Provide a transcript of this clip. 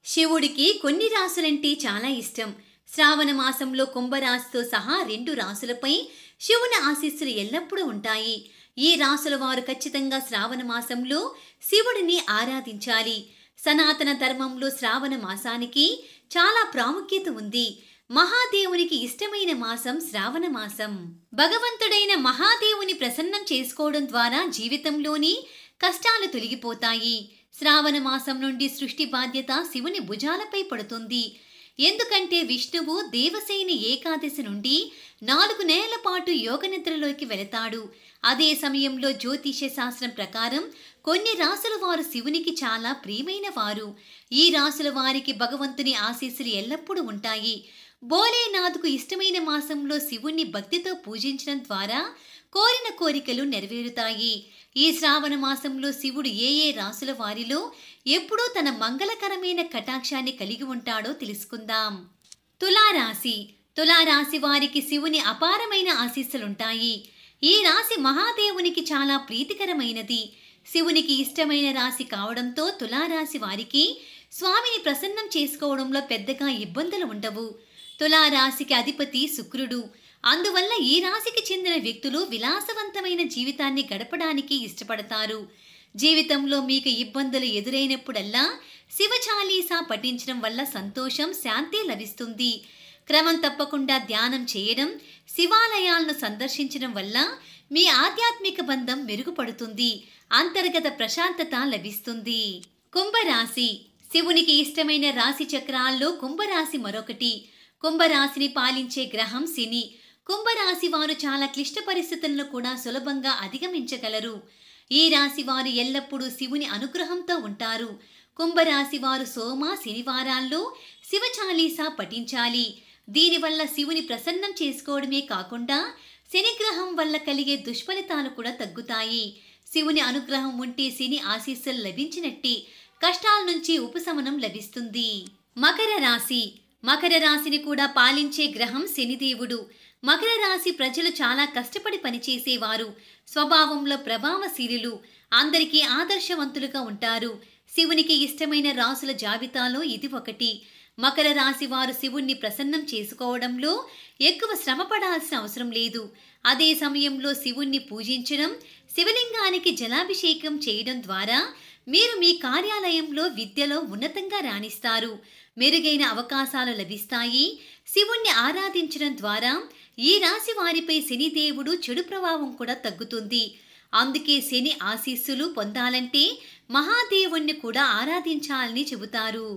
శివుడికి కొన్ని రాసులంటే చాలా ఇష్టం. శ్రావణ మాసంలో కుంభరాశితో సహా 2 రాసులపై శివుని ఆశీస్సులు ఎల్లప్పుడూ ఉంటాయి. ఈ రాసుల వారు ఖచ్చితంగా శ్రావణ మాసంలో శివుడిని ఆరాధించాలి. సనాతన ధర్మంలో శ్రావణ మాసానికి చాలా ప్రాముఖ్యత ఉంది. మహాదేవునికి ఇష్టమైన మాసం శ్రావణ మాసం. భగవంతుడైన మహాదేవుని ప్రసన్నం చేసుకోవడం ద్వారా జీవితంలోని కష్టాలు తొలగిపోతాయి. శ్రావణ మాసం నుండి సృష్టి బాధ్యత శివుని భుజాలపై పడుతుంది. ఎందుకంటే విష్ణువు దేవసేని ఏకాదశి నుండి 4 నెలల పాటు యోగనిద్రలోకి వెళతాడు. అదే సమయంలో జ్యోతిష్య శాస్త్రం ప్రకారం కొన్ని రాసుల వారు శివునికి చాలా ప్రియమైన వారు. ఈ రాసుల వారికి భగవంతుని ఆశీస్సులు ఎల్లప్పుడూ ఉంటాయి. భోలేనాథ్కు ఇష్టమైన మాసంలో శివుణ్ణి భక్తితో పూజించడం ద్వారా కోరిన కోరికలు నెరవేరుతాయి. ఈ శ్రావణ మాసంలో శివుడు ఏ ఏ రాసుల వారిలో ఎప్పుడూ తన మంగళకరమైన కటాక్షాన్ని కలిగి ఉంటాడో తెలుసుకుందాం. తులారాశి. తులారాశి వారికి శివుని అపారమైన ఆశీస్సులుంటాయి. ఈ రాశి మహాదేవునికి చాలా ప్రీతికరమైనది. శివునికి ఇష్టమైన రాశి కావడంతో తులారాశి వారికి స్వామిని ప్రసన్నం చేసుకోవడంలో పెద్దగా ఇబ్బందులు ఉండవు. తులారాశికి అధిపతి శుక్రుడు. అందువల్ల ఈ రాశికి చెందిన వ్యక్తులు విలాసవంతమైన జీవితాన్ని గడపడానికి ఇష్టపడతారు. జీవితంలో మీకు ఇబ్బందులు ఎదురైనప్పుడల్లా శివ చాలీసా పఠించడం వల్ల సంతోషం, శాంతి లభిస్తుంది. క్రమం తప్పకుండా ధ్యానం చేయడం, శివాలయాలను సందర్శించడం వల్ల మీ ఆధ్యాత్మిక బంధం మెరుగుపడుతుంది. అంతర్గత ప్రశాంతత లభిస్తుంది. కుంభరాశి. శివునికి ఇష్టమైన రాశి చక్రాల్లో కుంభరాశి మరొకటి. కుంభరాశిని పాలించే గ్రహం శని. కుంభరాశి వారు చాలా క్లిష్ట పరిస్థితులను కూడా సులభంగా అధిగమించగలరు. ఈ రాశి వారు ఎల్లప్పుడూ శివుని అనుగ్రహంతో ఉంటారు. కుంభరాశి వారు సోమ, శనివారాల్లో శివ చాలీసా పఠించాలి. దీనివల్ల శివుని ప్రసన్నం చేసుకోవడమే కాకుండా శనిగ్రహం వల్ల కలిగే దుష్ఫలితాలు కూడా తగ్గుతాయి. శివుని అనుగ్రహం ఉంటే శని ఆశీస్సులు లభించినట్టే. కష్టాల నుంచి ఉపశమనం లభిస్తుంది. మకర రాశి. మకర రాశిని కూడా పాలించే గ్రహం శనిదేవుడు. మకర రాశి ప్రజలు చాలా కష్టపడి పనిచేసేవారు. స్వభావంలో ప్రభావశీలులు. అందరికీ ఆదర్శవంతులుగా ఉంటారు. శివునికి ఇష్టమైన రాసుల జాబితాలో ఇది ఒకటి. మకర రాశి వారు శివుణ్ణి ప్రసన్నం చేసుకోవడంలో ఎక్కువ శ్రమ పడాల్సిన అవసరం లేదు. అదే సమయంలో శివుణ్ణి పూజించడం, శివలింగానికి జలాభిషేకం చేయడం ద్వారా మీరు మీ కార్యాలయంలో విద్యలో ఉన్నతంగా రాణిస్తారు. మెరుగైన అవకాశాలు లభిస్తాయి. శివుణ్ణి ఆరాధించడం ద్వారా ఈ రాశి వారిపై శనిదేవుడు చెడు ప్రభావం కూడా తగ్గుతుంది. అందుకే శని ఆశీస్సులు పొందాలంటే మహాదేవుణ్ణి కూడా ఆరాధించాలని చెబుతారు.